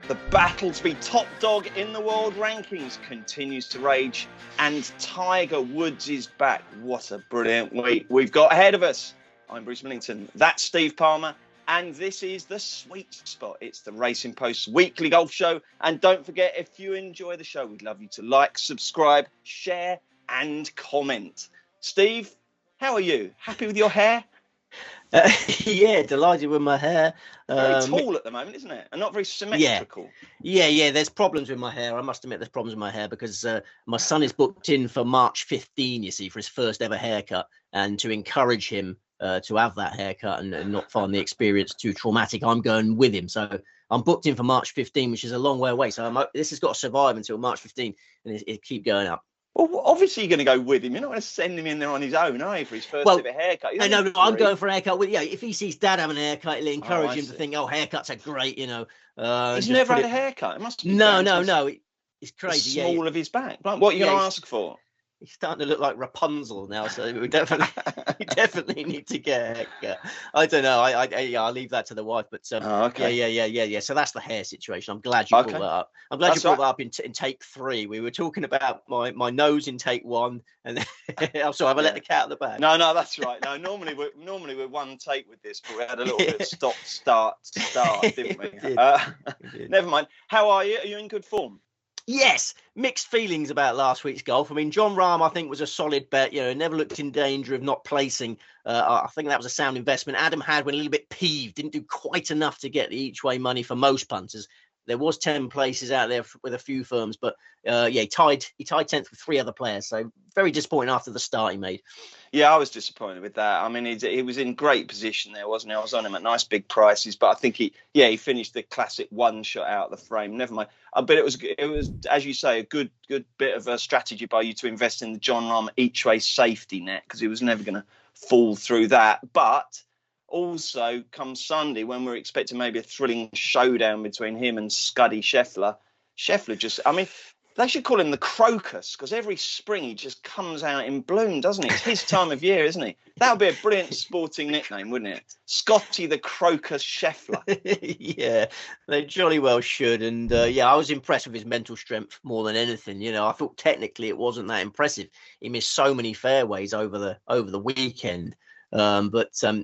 The battle to be top dog in the world rankings continues to rage, and Tiger Woods is back. What a brilliant week we've got ahead of us. I'm Bruce Millington, that's Steve Palmer, and this is The Sweet Spot. It's the Racing Post's weekly golf show, and don't forget, if you enjoy the show, we'd love you to like, subscribe, share, and comment. Steve, how are you? Happy with your hair? Yeah, delighted with my hair. Very tall at the moment, isn't it? And not very symmetrical. Yeah. There's problems with my hair. I must admit, there's problems with my hair because my son is booked in for March 15, you see, for his first ever haircut. And to encourage him to have that haircut and not find the experience too traumatic, I'm going with him. So I'm booked in for March 15, which is a long way away. So this has got to survive until March 15, and it keep going up. Well, obviously you're going to go with him. You're not going to send him in there on his own, are you, for his first ever haircut? No, I'm going for a haircut. If he sees Dad having a haircut, it'll encourage him to think, haircuts are great, you know. He's never had a haircut. It must be no. It's crazy. The small of his back. What are you going to ask for? He's starting to look like Rapunzel now, so we definitely need to get a haircut. I don't know. I'll leave that to the wife. But okay. Yeah. So that's the hair situation. I'm glad you brought that up. I'm glad you brought that up in take 3. We were talking about my nose in take 1, and I'm sorry, have I let the cat out of the bag? No, that's right. No, normally we're one take with this, but we had a little bit of stop, start, didn't we? Never mind. How are you? Are you in good form? Yes, mixed feelings about last week's golf. I mean, Jon Rahm, I think, was a solid bet. You know, never looked in danger of not placing. I think that was a sound investment. Adam Hadwin a little bit peeved, didn't do quite enough to get the each-way money for most punters. There was 10 places out there with a few firms, but he tied 10th with 3 other players. So very disappointing after the start he made. Yeah, I was disappointed with that. I mean, he was in great position there, wasn't he? I was on him at nice big prices, but I think he finished the classic one shot out of the frame. Never mind. But it was, as you say, a good bit of a strategy by you to invest in the Jon Rahm each way safety net, because he was never going to fall through that. But also, come Sunday, when we're expecting maybe a thrilling showdown between him and Scuddy Scheffler they should call him the Crocus, because every spring he just comes out in bloom, doesn't he? It's his time of year, isn't he? That would be a brilliant sporting nickname, wouldn't it? Scotty the Crocus Scheffler. Yeah, they jolly well should. And I was impressed with his mental strength more than anything. You know, I thought technically it wasn't that impressive. He missed so many fairways over the weekend.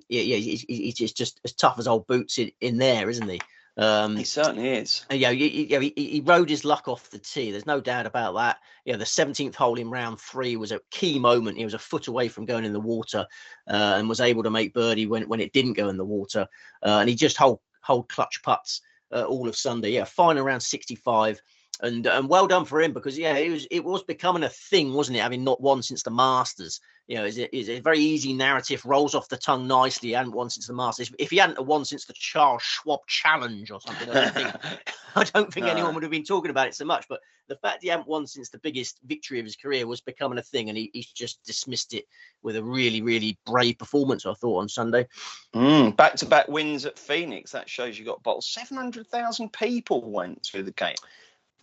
He's just as tough as old boots in there, isn't he? He certainly is. He rode his luck off the tee. There's no doubt about that. The 17th hole in round 3 was a key moment. He was a foot away from going in the water and was able to make birdie when it didn't go in the water. And he just hold clutch putts all of Sunday. Yeah, fine around 65. And well done for him, because it was becoming a thing, wasn't it? Having not won since the Masters. You know, it's a very easy narrative, rolls off the tongue nicely. He hadn't won since the Masters. If he hadn't won since the Charles Schwab Challenge or something, I don't think anyone would have been talking about it so much. But the fact he hadn't won since the biggest victory of his career was becoming a thing, and he's just dismissed it with a really, really brave performance, I thought, on Sunday. Back-to-back wins at Phoenix. That shows you got bottled. 700,000 people went through the gate.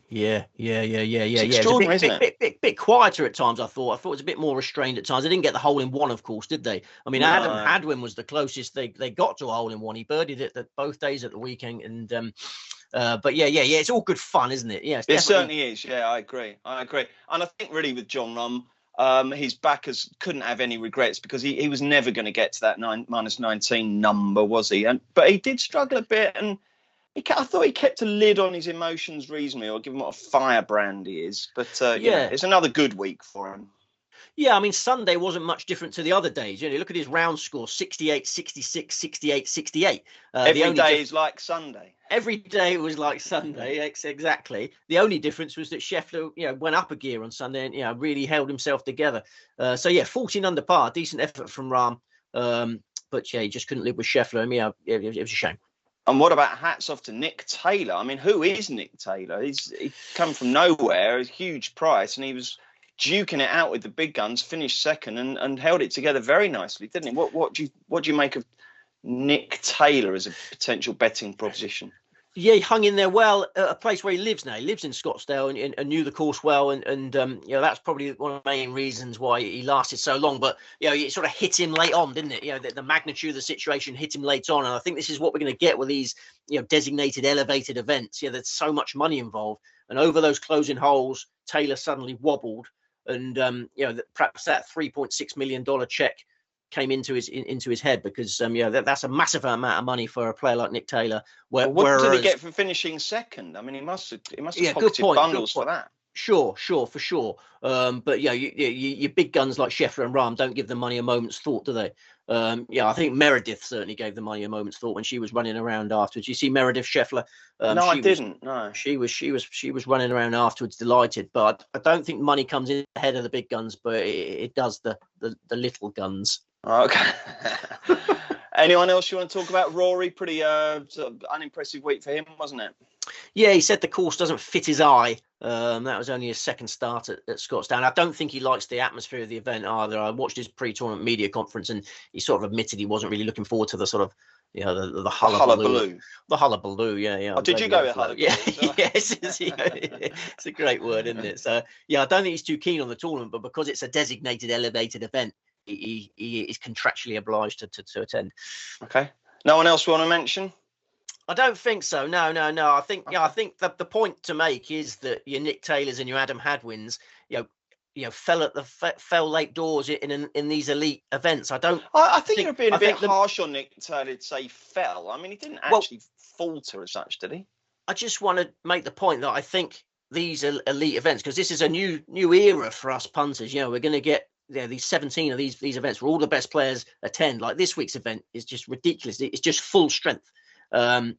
Yeah. It's extraordinary, isn't it? Bit quieter at times, I thought. I thought it was a bit more restrained at times. They didn't get the hole in one, of course, did they? I mean, Adam Hadwin was the closest they got to a hole in one. He birdied it both days at the weekend. And it's all good fun, isn't it? Yeah, it certainly is. Yeah, I agree. And I think really with Jon Rahm, his backers couldn't have any regrets, because he was never going to get to that -19 number, was he? But he did struggle a bit, and I thought he kept a lid on his emotions reasonably, or given what a firebrand he is. But it's another good week for him. Yeah, I mean, Sunday wasn't much different to the other days. You know, look at his round score, 68, 66, 68, 68. Every day is like Sunday. Every day was like Sunday, exactly. The only difference was that Scheffler, went up a gear on Sunday and, really held himself together. 14 under par, decent effort from Rahm. But he just couldn't live with Scheffler. I mean, it was a shame. And what about hats off to Nick Taylor? I mean, who is Nick Taylor? He come from nowhere, a huge price, and he was duking it out with the big guns, finished second and held it together very nicely, didn't he? What do you make of Nick Taylor as a potential betting proposition? Yeah, he hung in there well at a place where he lives now. He lives in Scottsdale and knew the course well, and that's probably one of the main reasons why he lasted so long. But it sort of hit him late on, didn't it? The magnitude of the situation hit him late on, and I think this is what we're going to get with these designated elevated events. There's so much money involved, and over those closing holes, Taylor suddenly wobbled, and perhaps that $3.6 million check came into his head, because that's a massive amount of money for a player like Nick Taylor. What did he get for finishing second? I mean, he must have pocketed bundles for that. Sure, for sure. But your big guns like Scheffler and Rahm don't give the money a moment's thought, do they? I think Meredith certainly gave the money a moment's thought when she was running around afterwards. You see Meredith Scheffler? No, I didn't. No, she was running around afterwards, delighted. But I don't think money comes in ahead of the big guns, but it does the little guns. Okay. Anyone else you want to talk about? Rory, pretty sort of unimpressive week for him, wasn't it? Yeah, he said the course doesn't fit his eye. That was only his second start at Scottsdale. I don't think he likes the atmosphere of the event either. I watched his pre-tournament media conference, and he sort of admitted he wasn't really looking forward to the sort of the hullabaloo. The hullabaloo, yeah. Oh, did you go with hullabaloo? Yeah, yes, it's a great word, isn't it? So I don't think he's too keen on the tournament, but because it's a designated elevated event, he is contractually obliged to attend. Okay. No one else we want to mention? I don't think so. No. I think I think the point to make is that your Nick Taylors and your Adam Hadwins, fell late doors in these elite events. I think you're being a bit harsh on Nick Taylor to say fell. I mean, he didn't actually falter as such, did he? I just want to make the point that I think these elite events, because this is a new era for us punters. We're going to get these 17 of these events where all the best players attend. Like this week's event is just ridiculous. It's just full strength. And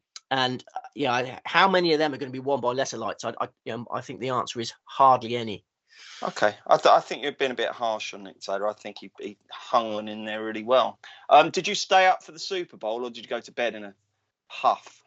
how many of them are going to be won by lesser lights? I think the answer is hardly any. Okay, I think you've been a bit harsh on Nick Taylor. I think he hung on in there really well. Did you stay up for the Super Bowl, or did you go to bed in a huff?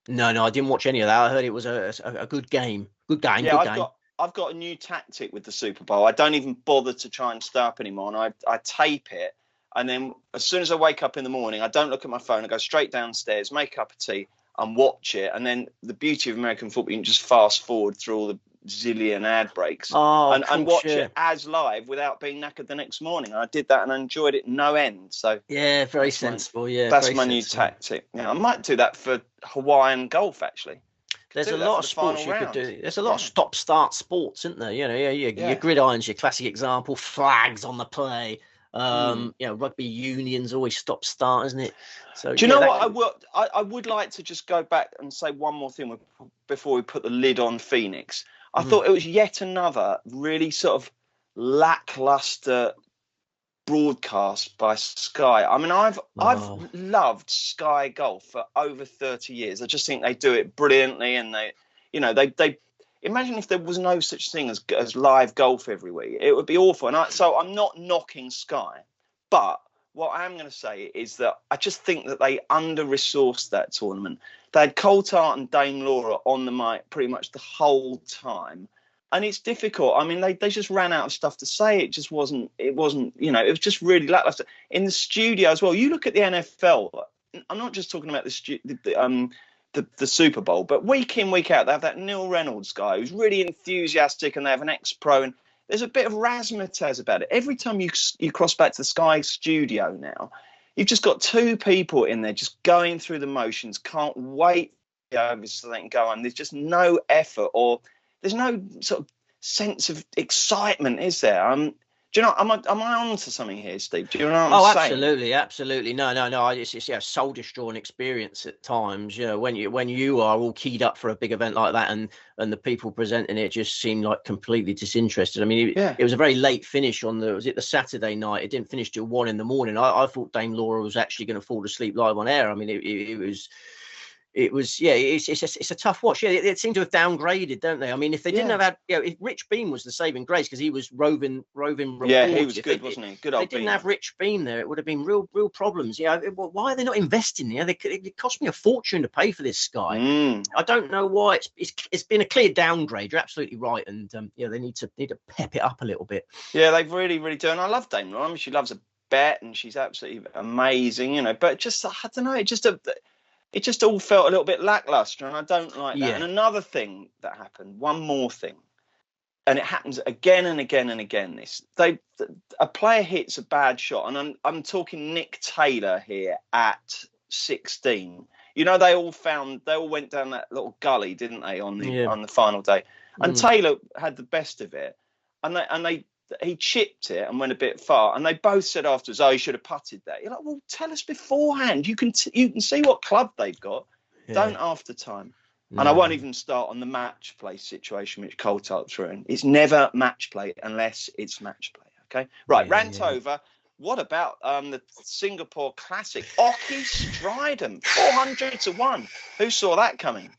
No, I didn't watch any of that. I heard it was a good game. Good game. Yeah, I've got a new tactic with the Super Bowl. I don't even bother to try and stay up anymore, and I tape it. And then as soon as I wake up in the morning, I don't look at my phone. I go straight downstairs, make a cup of tea, and watch it. And then the beauty of American football, you can just fast forward through all the zillion ad breaks and watch it as live without being knackered the next morning. And I did that and I enjoyed it no end. So yeah, very sensible. That's my new tactic. Yeah, I might do that for Hawaiian golf actually. There's a lot of sports you could do. There's a lot of stop-start sports, isn't there? Your gridirons, your classic example, flags on the play. Rugby union's always stop-start, isn't it? So do you know what? I would like to just go back and say one more thing before we put the lid on Phoenix. I thought it was yet another really sort of lackluster broadcast by Sky. I mean, I've loved Sky Golf for over 30 years. I just think they do it brilliantly, and they imagine if there was no such thing as live golf every week. It would be awful. And so I'm not knocking Sky, but what I am going to say is that I just think that they under-resourced that tournament. They had Coulthard and Dame Laura on the mic pretty much the whole time. And it's difficult. I mean, they just ran out of stuff to say. It wasn't, it was just really lackluster. In the studio as well, you look at the NFL, I'm not just talking about the Super Bowl, but week in, week out, they have that Neil Reynolds guy who's really enthusiastic, and they have an ex-pro, and there's a bit of razzmatazz about it. Every time you cross back to the Sky studio now, you've just got two people in there just going through the motions, can't wait so they can go on. There's just no effort, or there's no sort of sense of excitement, is there? Do you know, am I on to something here, Steve? Do you know what I'm saying? Absolutely. No. It's soul destroying experience at times. When you are all keyed up for a big event like that, and the people presenting it just seem like completely disinterested. I mean, it was a very late finish on the Saturday night. It didn't finish till 1 a.m. I thought Dame Laura was actually going to fall asleep live on air. I mean, it's a tough watch. Yeah, it seemed to have downgraded, don't they? I mean, if they didn't have had, if Rich Beam was the saving grace because he was roving reports. Yeah, he was good, wasn't he? Good old Beam. They didn't have Rich Beam there, it would have been real problems. Why are they not investing? It cost me a fortune to pay for this Sky. I don't know why. It's been a clear downgrade. You're absolutely right, and they need to pep it up a little bit. Yeah, they really do. And I love Dame Laura. I mean, she loves a bet, and she's absolutely amazing. But just I don't know, it just all felt a little bit lackluster, and I don't like that. Yeah. And another thing that happened, one more thing, and it happens again and again and again. A player hits a bad shot, and I'm talking Nick Taylor here at 16. You know, they all went down that little gully, didn't they, on the final day? And Taylor had the best of it, and he chipped it and went a bit far, and they both said afterwards, "Oh, he should have putted that." You're like, well, tell us beforehand. You can see what club they've got. Yeah. Don't after time. No. And I won't even start on the match play situation, which Cole threw in. It's never match play unless it's match play. Okay, right. Yeah, rant over. What about the Singapore Classic? Oki Stridham, 400-1. Who saw that coming?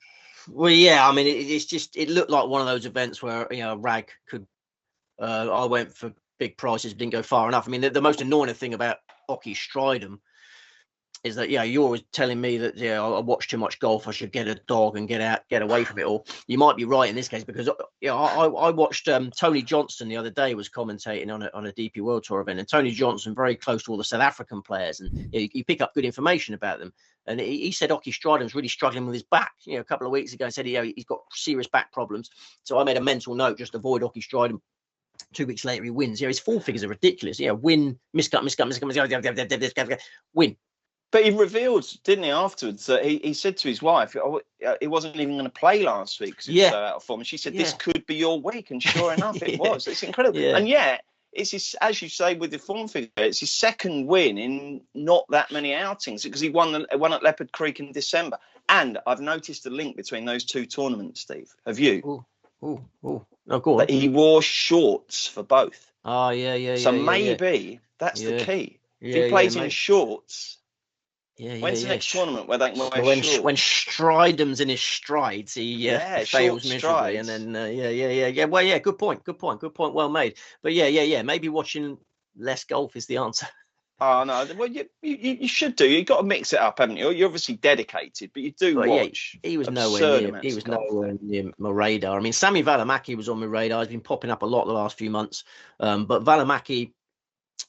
Well, yeah. I mean, it looked like one of those events where Rag could. I went for big prices, didn't go far enough. I mean, the most annoying thing about Oki Stridham is that, you're always telling me that, I watch too much golf, I should get a dog and get away from it all. You might be right in this case, because I watched Tony Johnson the other day was commentating on a DP World Tour event, and Tony Johnson very close to all the South African players, and you pick up good information about them. And he said Oki Stridham's really struggling with his back. A couple of weeks ago, he said he's got serious back problems. So I made a mental note, just avoid Oki Stridham. 2 weeks later, he wins. His four figures are ridiculous. Win, miscut, win. But he revealed, didn't he, afterwards, that he said to his wife, he wasn't even going to play last week because he was so out of form. And she said, this could be your week. And sure enough, it was. It's incredible. Yeah. And it's his, as you say, with the form figure, it's his second win in not that many outings, because he won at Leopard Creek in December. And I've noticed a link between those two tournaments, Steve. Have you? Oh, go on. That he wore shorts for both. Oh, yeah. So maybe that's the key. If he plays in shorts. When's the next tournament where they can wear shorts? When Stridham's in his strides, he fails miserably. Strides. And then, Well, good point. Well made. But maybe watching less golf is the answer. Oh, no. Well, you should do. You've got to mix it up, haven't you? You're obviously dedicated, but you do watch. He was nowhere near my radar. I mean, Sami Välimäki was on my radar. He's been popping up a lot the last few months. But Välimäki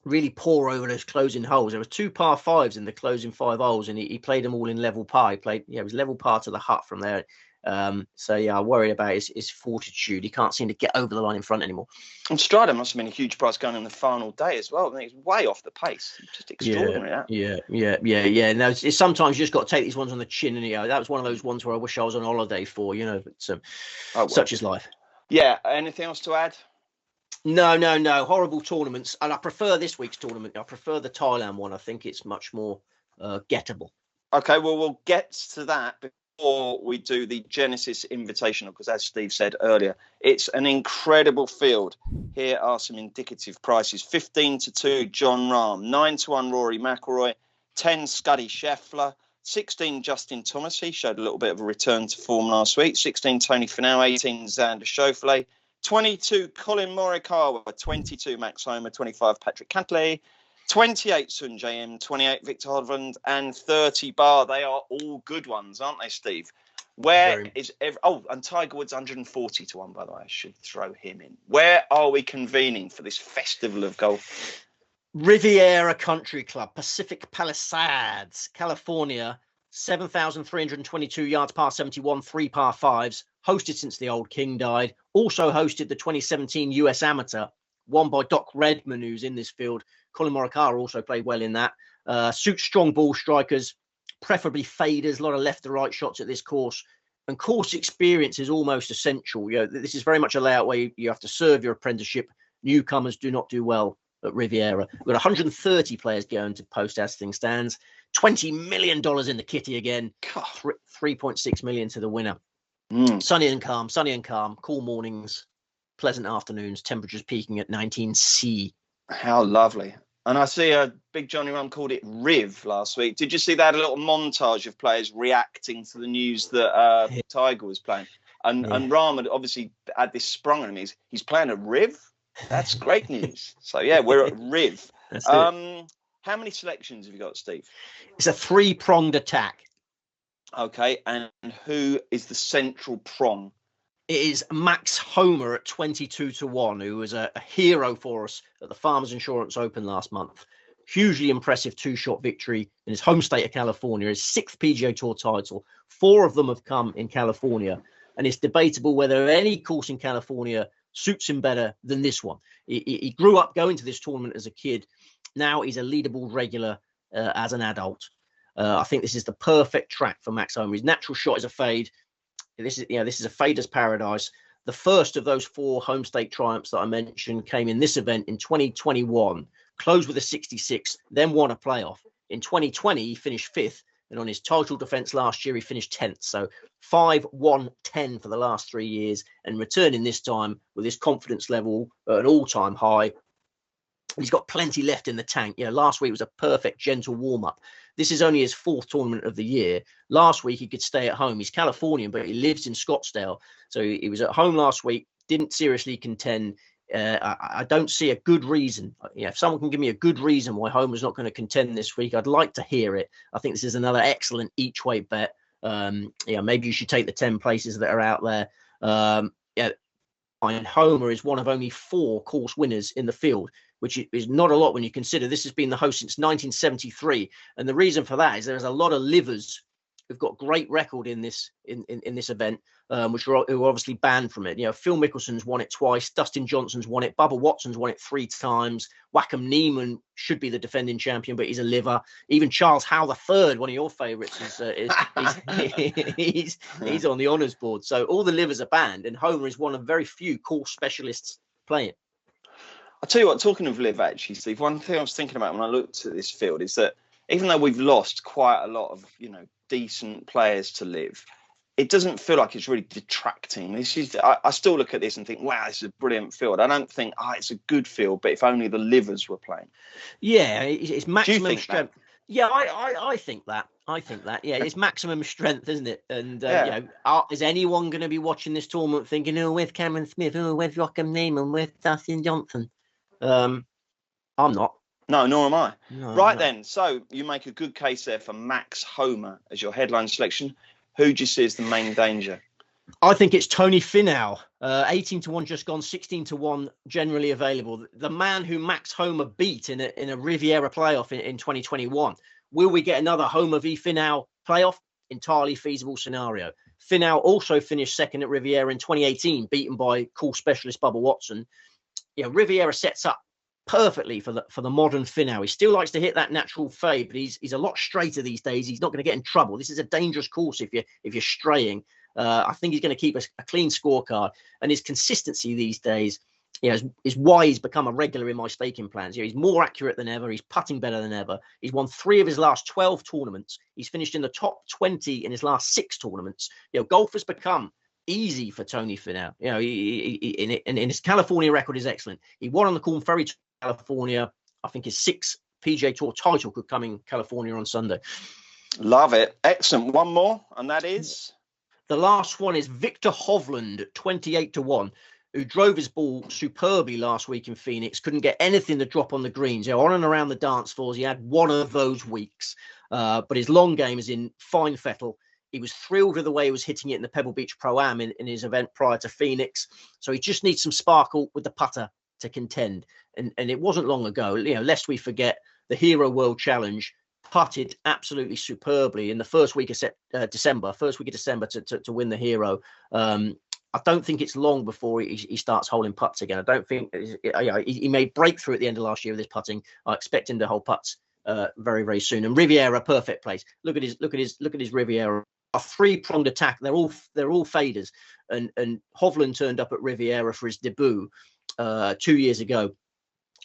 really poor over those closing holes. There was 2 par 5s in the closing 5 holes, and he played them all in level par. It was level par to the hut from there. I worry about his fortitude. He can't seem to get over the line in front anymore. And Stridham must have been a huge price going in the final day as well. I mean, he's way off the pace. Just extraordinary. Yeah. Now, it's sometimes you just got to take these ones on the chin, and that was one of those ones where I wish I was on holiday for. But such is life. Yeah. Anything else to add? No. Horrible tournaments, and I prefer this week's tournament. I prefer the Thailand one. I think it's much more gettable. Okay, well, we'll get to that before we do the Genesis Invitational, because as Steve said earlier, it's an incredible field. Here are some indicative prices: 15-2 John Rahm, 9-1 Rory McIlroy, 10 Scuddy Scheffler, 16 Justin Thomas. He showed a little bit of a return to form last week. 16 Tony Finau, 18 Xander Schauffele, 22 Colin Morikawa, 22 Max Homer, 25 Patrick Cantlay, 28 Sun J.M., 28 Victor Hovland, and 30 Bar. They are all good ones, aren't they, Steve? And Tiger Woods 140-1, by the way. I should throw him in. Where are we convening for this festival of golf? Riviera Country Club, Pacific Palisades, California. 7,322 yards, par 71, 3 par 5s. Hosted since the old king died. Also hosted the 2017 US Amateur, won by Doc Redman, who's in this field. Colin Morikawa also played well in that. Suits strong ball strikers, preferably faders. A lot of left to right shots at this course. And course experience is almost essential. This is very much a layout where you have to serve your apprenticeship. Newcomers do not do well at Riviera. We've got 130 players going to post as things stands. $20 million in the kitty again. 3.6 million to the winner. Sunny and calm, cool mornings, pleasant afternoons, temperatures peaking at 19 C. How lovely. And I see Big Johnny Rum called it Riv last week. Did you see that? A little montage of players reacting to the news that Tiger was playing. And Ram had obviously had this sprung on him. He's playing a Riv? That's great news. So, we're at Riv. How many selections have you got, Steve? It's a 3-pronged attack. Okay, and who is the central prong? It is Max Homer at 22-1, who was a hero for us at the Farmers Insurance Open last month. Hugely impressive 2-shot victory in his home state of California, his 6th PGA Tour title. 4 of them have come in California. And it's debatable whether any course in California suits him better than this one. He grew up going to this tournament as a kid. Now he's a leaderboard regular as an adult. I think this is the perfect track for Max Homa. His natural shot is a fade. This is a fader's paradise. The first of those 4 home state triumphs that I mentioned came in this event in 2021, closed with a 66, then won a playoff. In 2020, he finished 5th, and on his title defense last year, he finished 10th. So 5, 1, 10 for the last 3 years, and returning this time with his confidence level at an all-time high. He's got plenty left in the tank. Last week was a perfect, gentle warm-up. This is only his 4th tournament of the year. Last week, he could stay at home. He's Californian, but he lives in Scottsdale. So he was at home last week, didn't seriously contend. I don't see a good reason. If someone can give me a good reason why Homa's not going to contend this week, I'd like to hear it. I think this is another excellent each-way bet. Maybe you should take the 10 places that are out there. And Homa is one of only 4 course winners in the field, which is not a lot when you consider this has been the host since 1973. And the reason for that is there's a lot of livers who've got great record in this event, who are obviously banned from it. Phil Mickelson's won it twice. Dustin Johnson's won it. Bubba Watson's won it 3 times. Wacom Neiman should be the defending champion, but he's a liver. Even Charles Howe III, one of your favourites, he's on the honours board. So all the livers are banned, and Homa is one of very few course specialists playing. I'll tell you what, talking of live, actually, Steve, one thing I was thinking about when I looked at this field is that even though we've lost quite a lot of, decent players to live, it doesn't feel like it's really detracting. I still look at this and think, wow, this is a brilliant field. I don't think, it's a good field, but if only the livers were playing. Yeah, it's maximum strength. That? Yeah, I think that. Yeah, it's maximum strength, isn't it? And is anyone going to be watching this tournament thinking, where's Cameron Smith? Where's Wacom Neiman? Where's Dustin Johnson? I'm not. No, nor am I. No, right then, so you make a good case there for Max Homa as your headline selection. Who do you see as the main danger? I think it's Tony Finau. 18-1 just gone, 16-1 generally available. The man who Max Homa beat in a Riviera playoff in 2021. Will we get another Homa v Finau playoff? Entirely feasible scenario. Finau also finished 2nd at Riviera in 2018, beaten by course specialist Bubba Watson. Riviera sets up perfectly for the modern Finau. He still likes to hit that natural fade, but he's a lot straighter these days. He's not going to get in trouble. This is a dangerous course if you're straying. I think he's going to keep a clean scorecard, and his consistency these days is why he's become a regular in my staking plans. He's more accurate than ever. He's putting better than ever. He's won 3 of his last 12 tournaments. He's finished in the top 20 in his last 6 tournaments. Golf has become easy for Tony Finau. In his California record is excellent. He won on the Corn Ferry Tour, California. I think his 6th PGA Tour title could come in California on Sunday. Love it. Excellent. One more, and that is? The last one is Victor Hovland, 28-1, who drove his ball superbly last week in Phoenix. Couldn't get anything to drop on the greens. On and around the dance floors, he had one of those weeks. But his long game is in fine fettle. He was thrilled with the way he was hitting it in the Pebble Beach Pro-Am in his event prior to Phoenix. So he just needs some sparkle with the putter to contend. And it wasn't long ago, lest we forget, the Hero World Challenge putted absolutely superbly in the first week of December to win the Hero. I don't think it's long before he starts holding putts again. I don't think he made breakthrough at the end of last year with his putting. I expect him to hold putts very, very soon. And Riviera, perfect place. Look at his Riviera. A 3-pronged attack. They're all faders. And Hovland turned up at Riviera for his debut 2 years ago.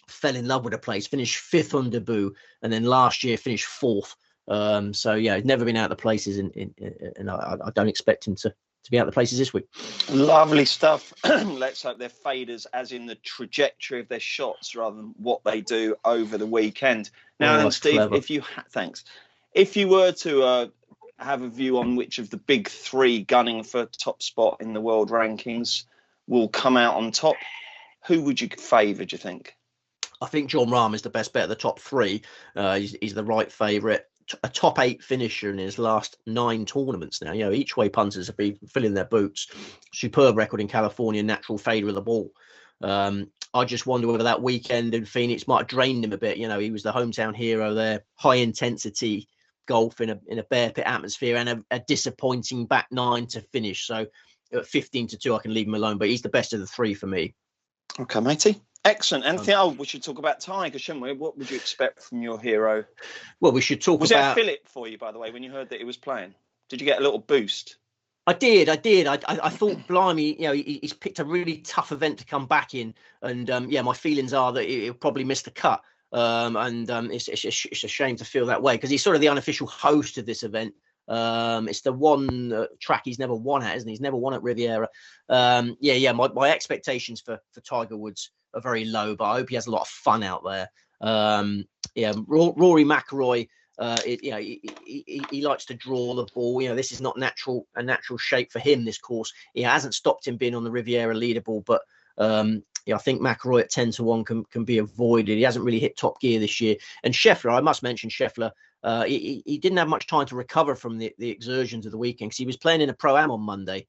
Fell in love with the place, finished 5th on debut, and then last year finished 4th. He's never been out of the places, and I don't expect him to be out of the places this week. Lovely stuff. Let's hope they're faders, as in the trajectory of their shots, rather than what they do over the weekend. Now then, Steve, clever. If you were to have a view on which of the big 3 gunning for top spot in the world rankings will come out on top, who would you favour, do you think? I think Jon Rahm is the best bet of the top 3. He's the right favourite. A top 8 finisher in his last 9 tournaments now. Each way punters have been filling their boots. Superb record in California, natural fader of the ball. I just wonder whether that weekend in Phoenix might have drained him a bit. You know, he was the hometown hero there, high intensity golf in a bear pit atmosphere, and a disappointing back nine to finish. So at 15-2, I can leave him alone, but he's the best of the three for me. Okay, matey. Excellent. Anything? We should talk about Tiger, shouldn't we? What would you expect from your hero? Well, we should talk Was about... Was there a fillip for you, by the way, when you heard that he was playing? Did you get a little boost? I did. I thought, blimey, you know, he's picked a really tough event to come back in. And, my feelings are that he'll probably miss the cut. It's a shame to feel that way, because he's sort of the unofficial host of this event. It's the one track he's never won at, isn't he? He's never won at Riviera. My expectations for Tiger Woods are very low, but I hope he has a lot of fun out there. Rory McIlroy, he likes to draw the ball. You know, this is not a natural shape for him, this course. He hasn't stopped him being on the Riviera leaderboard, but I think McIlroy at 10-1 can be avoided. He hasn't really hit top gear this year. And Scheffler, I must mention Scheffler, he didn't have much time to recover from the exertions of the weekend, because he was playing in a Pro-Am on Monday.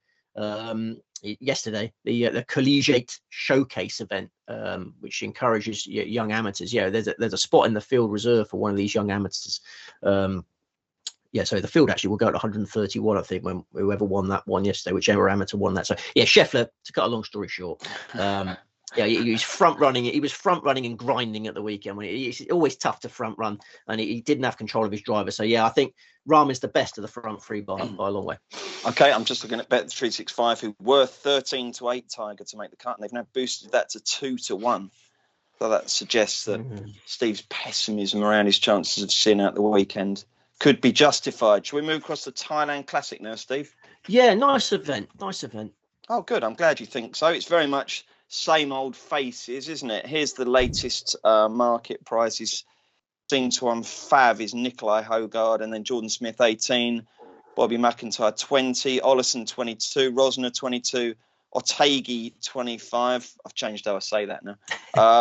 Yesterday, the collegiate showcase event, which encourages young amateurs. Yeah, there's a spot in the field reserved for one of these young amateurs. So the field actually will go to 131, I think, when whoever won that one yesterday, whichever amateur won that. So yeah, Scheffler, to cut a long story short, he was front running. He was front running and grinding at the weekend. It's always tough to front run, and he didn't have control of his driver. So yeah, I think Rahm is the best of the front three by a long way. Okay, I'm just looking at Bet365, who were 13-8 Tiger to make the cut, and they've now boosted that to 2-1. So that suggests that Steve's pessimism around his chances of seeing out the weekend could be justified. Shall we move across to Thailand Classic now, Steve? Yeah, nice event. Oh, good. I'm glad you think so. It's very much same old faces, isn't it? Here's the latest market prices. 13-1 Fav is Nikolai Hogard, and then Jordan Smith 18, Bobby McIntyre 20, Ollison 22, Rosner 22, Otegi 25. I've changed how I say that now.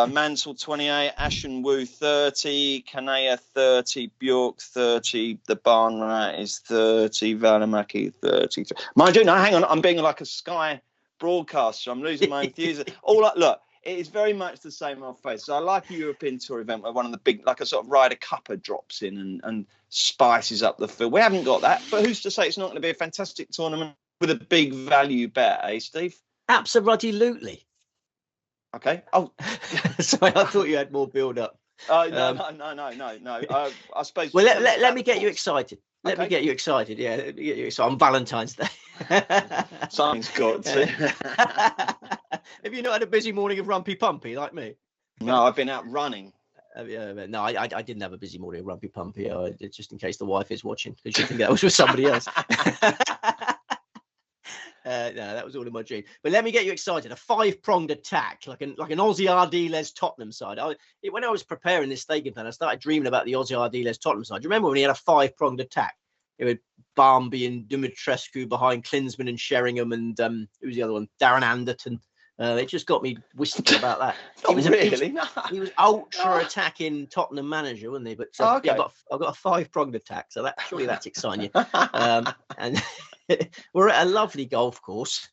Mansell 28, Ashen Wu 30, Kanea 30, Bjork 30, the Barn Rat is 30, Valimaki 33. Mind you, no, hang on, I'm being like a Sky broadcaster. I'm losing my enthusiasm. Look, it is very much the same old face. So I like a European Tour event where one of the big, like a sort of Ryder Cupper drops in and spices up the field. We haven't got that, but who's to say it's not going to be a fantastic tournament with a big value bet, eh, Steve? Absolutely. Okay. Oh, sorry, I thought you had more build up. No. I suppose. Well, let me get you excited. Let me get you excited. Yeah, let me get you excited on Valentine's Day. Something's got to. Have you not had a busy morning of rumpy pumpy like me? No, I've been out running. No, I didn't have a busy morning of rumpy pumpy. Just in case the wife is watching, because you think that was with somebody else. No, that was all in my dream. But let me get you excited. A 5-pronged attack, like an Ozzy Ardiles Tottenham side. When I was preparing this staking plan, I started dreaming about the Ozzy Ardiles Tottenham side. Do you remember when he had a 5-pronged attack? It was Barmby and Dumitrescu behind Klinsmann and Sheringham and who's the other one? Darren Anderton. It just got me wistful about that. He was ultra attacking Tottenham manager, wasn't he? But okay. Yeah, I've got a 5-pronged attack, so surely that's exciting you. And we're at a lovely golf course.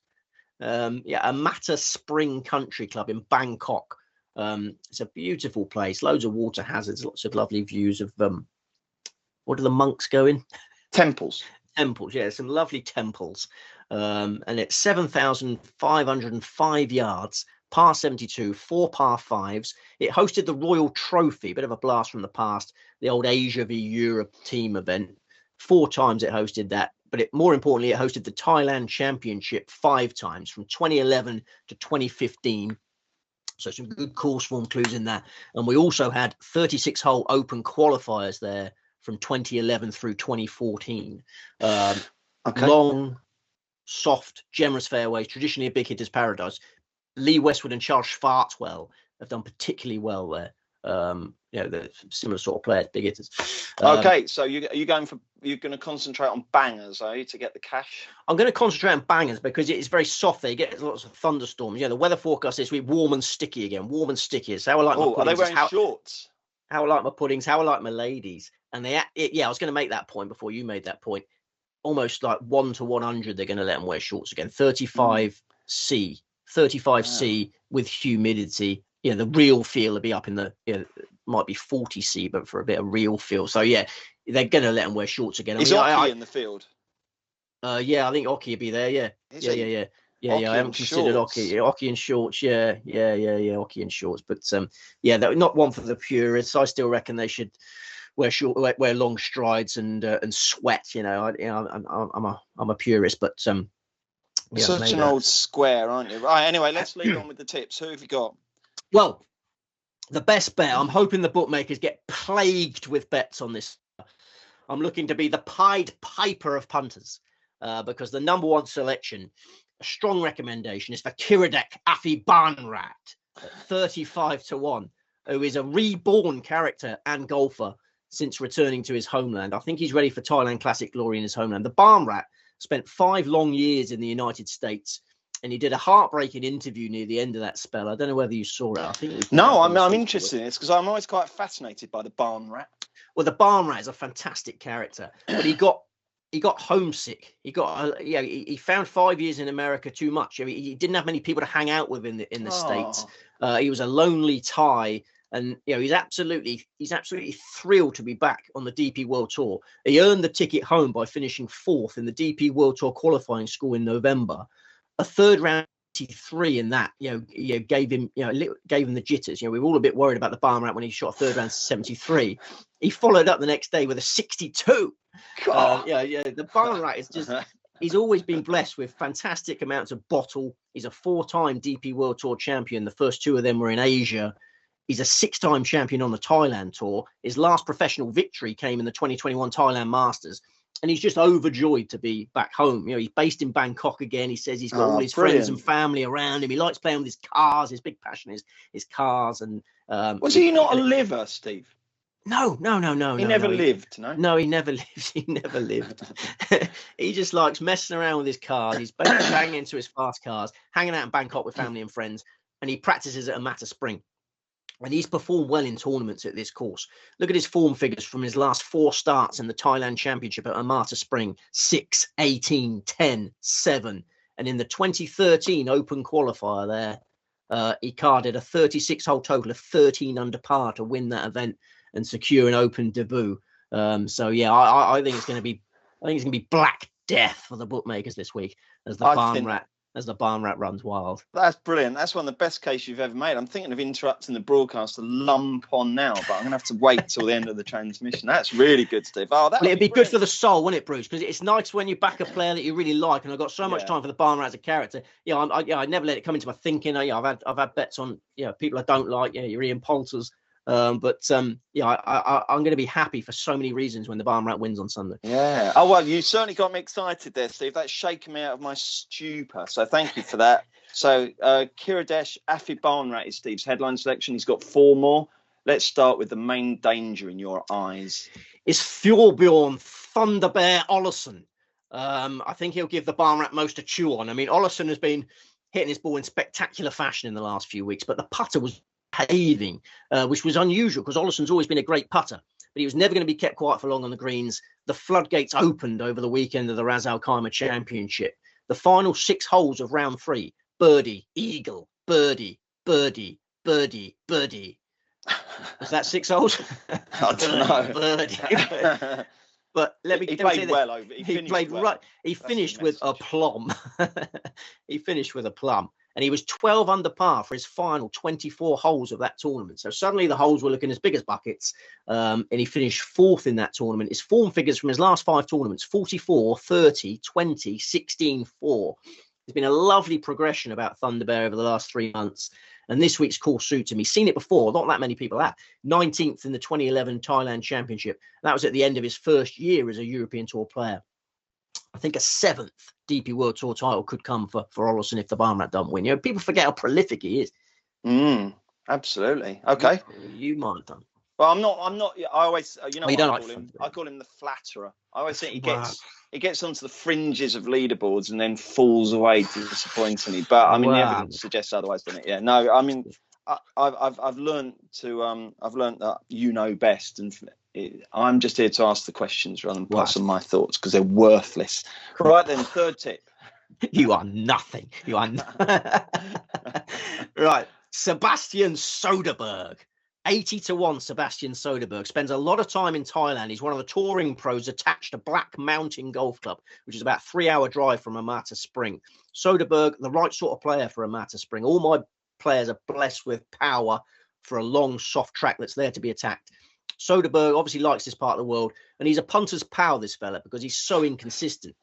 A Mata Spring Country Club in Bangkok. It's a beautiful place, loads of water hazards, lots of lovely views of what do the monks go in? Temples, yeah, some lovely temples. And it's 7,505 yards, par 72, 4 par 5s. It hosted the Royal Trophy, bit of a blast from the past, the old Asia v Europe team event. 4 times it hosted that, but more importantly, it hosted the Thailand Championship 5 times, from 2011 to 2015. So some good course form clues in that. And we also had 36-hole open qualifiers there from 2011 through 2014. Long, soft, generous fairways, traditionally a big hitter's paradise. Lee Westwood and Charles Schwartzwell have done particularly well there. They're similar sort of players, big hitters. Okay, so you're going to concentrate on bangers, are you, to get the cash? I'm going to concentrate on bangers because it's very soft there. You get lots of thunderstorms. The weather forecast this week, warm and sticky again. Warm and sticky. So how I like my puddings. Are they wearing shorts? How I like my puddings, how I like my ladies. And I was going to make that point before you made that point. Almost like 1 to 100, they're going to let them wear shorts again. 35C 35C with humidity. Yeah, the real feel will be up in the, might be 40C, but for a bit of real feel. So yeah, they're going to let them wear shorts again. Is Oki in the field? Yeah, I think Oki will be there. Yeah, yeah. I haven't considered Oki. Oki in shorts. Yeah. Oki in shorts, but yeah, they're not one for the purists. I still reckon they should wear long strides and sweat. I'm a purist, but such an old square, aren't you? Right. Anyway, let's lead on with the tips. Who have you got? Well, the best bet. I'm hoping the bookmakers get plagued with bets on this. I'm looking to be the Pied Piper of punters. Because the number one selection, a strong recommendation, is for Kiradech Afi Barnrat at 35-1, who is a reborn character and golfer since returning to his homeland. I think he's ready for Thailand Classic glory in his homeland. The Barnrat spent 5 long years in the United States, and he did a heartbreaking interview near the end of that spell. I don't know whether you saw it. I think no, I'm interested in this because I'm always quite fascinated by the Barnrat. Well, the Barnrat is a fantastic character, but he got homesick. He found 5 years in America too much. He didn't have many people to hang out with in the States. He was a lonely Thai, and he's absolutely thrilled to be back on the DP World Tour. He earned the ticket home by finishing 4th in the DP World Tour qualifying school in November. A third round 73 in that, gave him the jitters. We were all a bit worried about the Barnrat when he shot a third round 73. He followed up the next day with a 62. The Barnrat is just, he's always been blessed with fantastic amounts of bottle. He's a 4-time DP World Tour champion. The first 2 of them were in Asia. He's a 6-time champion on the Thailand Tour. His last professional victory came in the 2021 Thailand Masters. And he's just overjoyed to be back home. He's based in Bangkok again. He says he's got all his friends and family around him. He likes playing with his cars. His big passion is his cars. And was he not a liver, Steve? No. He never lived, no? No, he never lived. He never lived. He just likes messing around with his cars. He's basically banging into his fast cars, hanging out in Bangkok with family and friends, and he practices at Amata Spring. And he's performed well in tournaments at this course. Look at his form figures from his last 4 starts in the Thailand Championship at Amata Spring: 6, 18, 10, 7. And in the 2013 Open qualifier there, he carded a 36-hole total of 13 under par to win that event and secure an Open debut. I think it's going to be black death for the bookmakers this week as the Barnrat runs wild. That's brilliant. That's one of the best cases you've ever made. I'm thinking of interrupting the broadcast to lump on now, but I'm going to have to wait till the end of the transmission. That's really good, Steve. It'd be good for the soul, wouldn't it, Bruce? Because it's nice when you back a player that you really like, and I've got so much time for the Barnrat as a character. I never let it come into my thinking. I've had bets on people I don't like. Your Ian Poulters. I'm going to be happy for so many reasons when the Barnrat wins on Sunday. Yeah. Oh, well, you certainly got me excited there, Steve. That's shaken me out of my stupor. So thank you for that. So Kiradech Afi Barnrat is Steve's headline selection. He's got 4 more. Let's start with the main danger in your eyes. It's Thorbjorn Thunder Bear Olesen. I think he'll give the Barnrat most to chew on. I mean, Olesen has been hitting his ball in spectacular fashion in the last few weeks, but the putter was behaving, which was unusual because Olesen's always been a great putter, but he was never going to be kept quiet for long on the greens. The floodgates opened over the weekend of the Ras Al Khaimah Championship. The final 6 holes of round 3, birdie, eagle, birdie, birdie, birdie, birdie. Was that 6 holes? I don't know. Birdie. But he played well. He finished with aplomb. He finished with aplomb. And he was 12 under par for his final 24 holes of that tournament. So suddenly the holes were looking as big as buckets. And he finished 4th in that tournament. His form figures from his last 5 tournaments: 44, 30, 20, 16, 4. There's been a lovely progression about Thunder Bear over the last 3 months. And this week's course suits him. He's seen it before. Not that many people have. 19th in the 2011 Thailand Championship. That was at the end of his first year as a European Tour player. I think a 7th DP World Tour title could come for Olesen if the Barnrat don't win. People forget how prolific he is. Absolutely. Okay. You might have done. Well, I'm not. I always, I call him the flatterer. I always think he gets onto the fringes of leaderboards and then falls away disappointingly. But I mean, the evidence suggests otherwise, doesn't it? Yeah. No. I mean, I've learned that you know best, and I'm just here to ask the questions rather than pass on my thoughts because they're worthless. Right then, third tip. You are nothing. You are right. Sebastian Soderberg. 80-1 Sebastian Soderberg spends a lot of time in Thailand. He's one of the touring pros attached to Black Mountain Golf Club, which is about a 3-hour drive from Amata Spring. Soderberg, the right sort of player for Amata Spring. All my players are blessed with power for a long, soft track that's there to be attacked. Soderberg obviously likes this part of the world, and he's a punter's pal, this fella, because he's so inconsistent.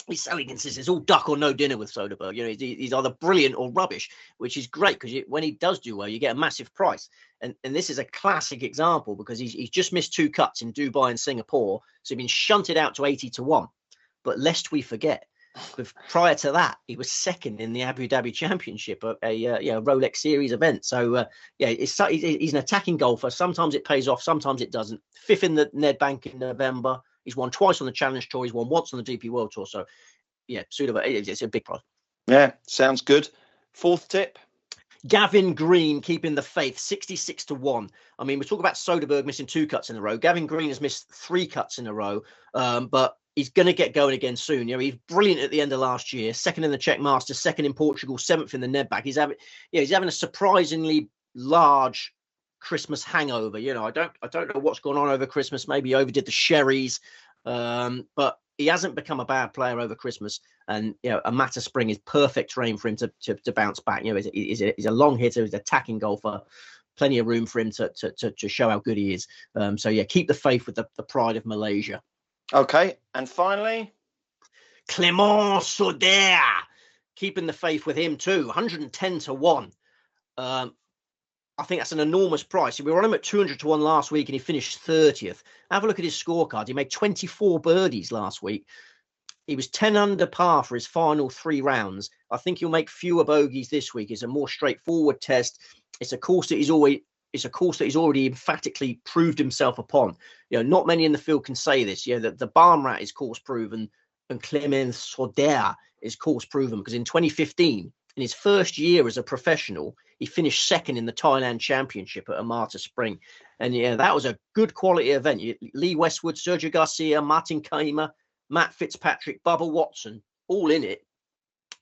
He's so inconsistent. It's all duck or no dinner with Soderberg. You know, he's either brilliant or rubbish, which is great because when he does do well, you get a massive price. And this is a classic example because he's just missed 2 cuts in Dubai and Singapore, so he's been shunted out to 80-1. But lest we forget, prior to that, he was second in the Abu Dhabi Championship, a Rolex Series event. So he's an attacking golfer. Sometimes it pays off, sometimes it doesn't. 5th in the Nedbank in November. He's won twice on the Challenge Tour. He's won once on the DP World Tour. So, yeah, it's a big prize. Yeah, sounds good. 4th tip. Gavin Green keeping the faith, 66-1. I mean, we talk about Soderberg missing 2 cuts in a row. Gavin Green has missed 3 cuts in a row, but he's going to get going again soon. You know, he's brilliant at the end of last year. 2nd in the Czech Masters, 2nd in Portugal, 7th in the Nedbank. He's having a surprisingly large Christmas hangover. You know, I don't know what's going on over Christmas. Maybe he overdid the sherries, but he hasn't become a bad player over Christmas. And you know, Amata Spring is perfect terrain for him to bounce back. You know, he's a long hitter, he's an attacking golfer. Plenty of room for him to show how good he is. So yeah, keep the faith with the pride of Malaysia. Okay, and finally, Clément Sauder, keeping the faith with him too, 110-1. I think that's an enormous price. We were on him at 200-1 last week and he finished 30th. Have a look at his scorecard. He made 24 birdies last week. He was 10 under par for his final 3 rounds. I think he'll make fewer bogeys this week. It's a more straightforward test. It's a course that he's already emphatically proved himself upon. You know, not many in the field can say this. You know, the Barn Rat is course proven and Clément Sauder is course proven because in 2015, in his first year as a professional, he finished 2nd in the Thailand Championship at Amata Spring. And yeah, that was a good quality event. Lee Westwood, Sergio Garcia, Martin Kaymer, Matt Fitzpatrick, Bubba Watson, all in it.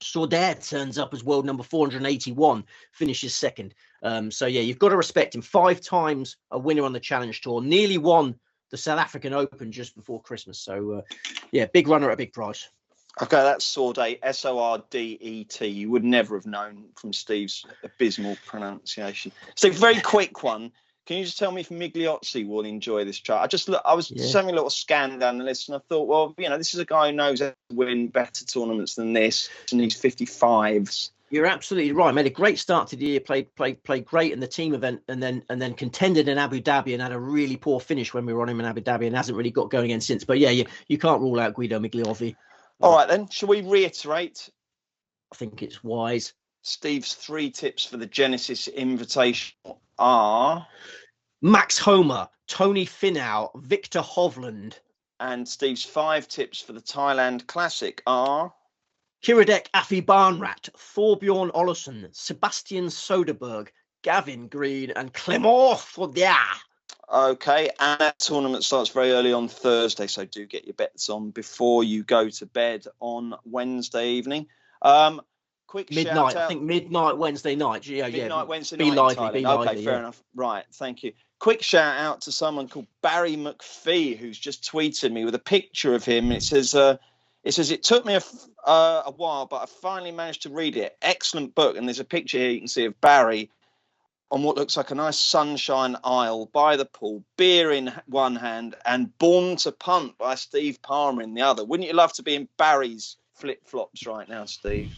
Sauder turns up as world number 481, finishes 2nd. So yeah, you've got to respect him. 5 times a winner on the Challenge Tour, nearly won the South African Open just before Christmas. So yeah, big runner at a big price. Okay, that's Saudet, Sordet. You would never have known from Steve's abysmal pronunciation. So, very quick one. Can you just tell me if Migliozzi will enjoy this chart? I was just having a little scan down the list, and I thought, well, you know, this is a guy who knows how to win better tournaments than this, and he's 55s. You're absolutely right. Made a great start to the year. Played great in the team event, and then contended in Abu Dhabi, and had a really poor finish when we were on him in Abu Dhabi, and hasn't really got going again since. But yeah, you can't rule out Guido Migliozzi. All right, then. Shall we reiterate? I think it's wise. Steve's 3 tips for the Genesis Invitational are... Max Homer, Tony Finau, Victor Hovland. And Steve's 5 tips for the Thailand Classic are... Kiradek Afi-Barnrat, Thorbjorn Olesen, Sebastian Soderberg, Gavin Green, and Clément Sauder. Okay, and that tournament starts very early on Thursday, so do get your bets on before you go to bed on Wednesday evening. Quick midnight, shout out. I think midnight Wednesday night. Midnight Wednesday be night. Lively, Okay, fair enough. Right, thank you. Quick shout out to someone called Barry McPhee, who's just tweeted me with a picture of him. It says it took me a while, but I finally managed to read it. Excellent book, and there's a picture here you can see of Barry on what looks like a nice sunshine aisle by the pool, beer in one hand and Born to Punt by Steve Palmer in the other. Wouldn't you love to be in Barry's flip-flops right now, Steve?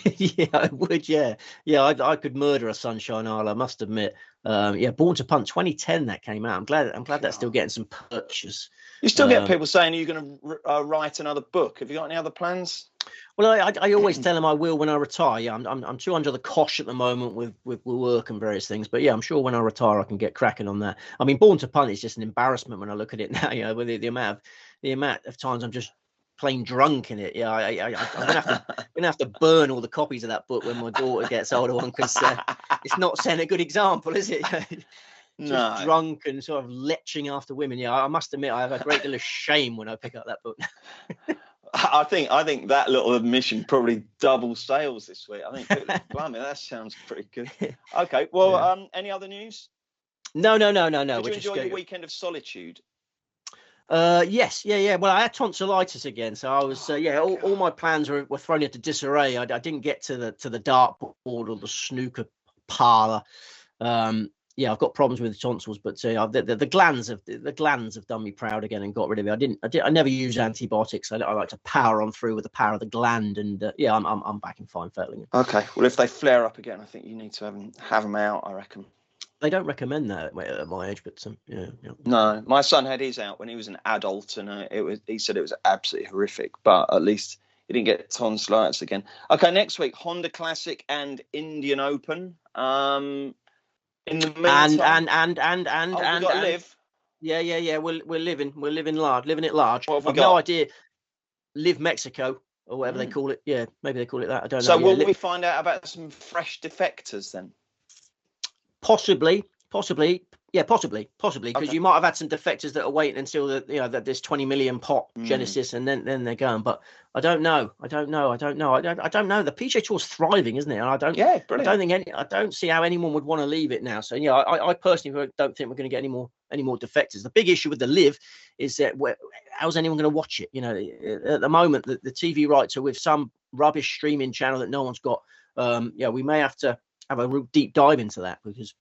Yeah, I would, yeah. I could murder a sunshine aisle, I must admit. Born to Punt 2010 that came out. I'm glad that's still getting some purchase. You still get people saying, are you going to write another book? Have you got any other plans? Well, I always tell them I will when I retire. Yeah, I'm too under the cosh at the moment with work and various things. But yeah, I'm sure when I retire I can get cracking on that. I mean, Born to Punt is just an embarrassment when I look at it now. You know, with the amount of times I'm just plain drunk in it. Yeah, I'm gonna have to burn all the copies of that book when my daughter gets older, one because it's not setting a good example, is it? Just drunk and sort of leching after women. Yeah, I must admit I have a great deal of shame when I pick up that book. I think that little admission probably double sales this week. I think, blimey, that sounds pretty good. Okay, well, any other news? No. Did you enjoy your weekend of solitude? Yes, yeah. Well, I had tonsillitis again, so I was all my plans were thrown into disarray. I didn't get to the dartboard or the snooker parlour. I've got problems with the tonsils, but the glands have done me proud again and got rid of it. I never use antibiotics. I like to power on through with the power of the gland, and I'm back in fine failing. Okay, well, if they flare up again, I think you need to have them out, I reckon. They don't recommend that at my age, but yeah. No, my son had his out when he was an adult, and he said it was absolutely horrific, but at least he didn't get tonsillitis again. Okay, next week, Honda Classic and Indian Open. In the meantime, and Live. Yeah. We're living it large. What have we I've got? no idea. Live Mexico or whatever they call it. Yeah, maybe they call it that. I don't know. So will we find out about some fresh defectors then? Possibly, because you might have had some defectors that are waiting until that this 20 million pot Genesis, and then they're going. But I don't know. I don't know. The PGA Tour's thriving, isn't it? And I don't see how anyone would want to leave it now. So I personally don't think we're going to get any more defectors. The big issue with the Live is that how's anyone going to watch it? At the moment the TV rights are with some rubbish streaming channel that no one's got. We may have to have a real deep dive into that, because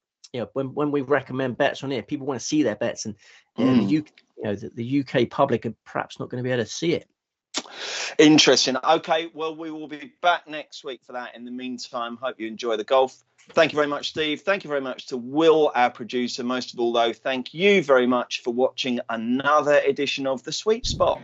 when we recommend bets on here, people want to see their bets, and the UK public are perhaps not going to be able to see it. Interesting. Okay, well, we will be back next week for that. In the meantime, hope you enjoy the golf. Thank you very much, Steve. Thank you very much to Will, our producer. Most of all, though, thank you very much for watching another edition of The Sweet Spot.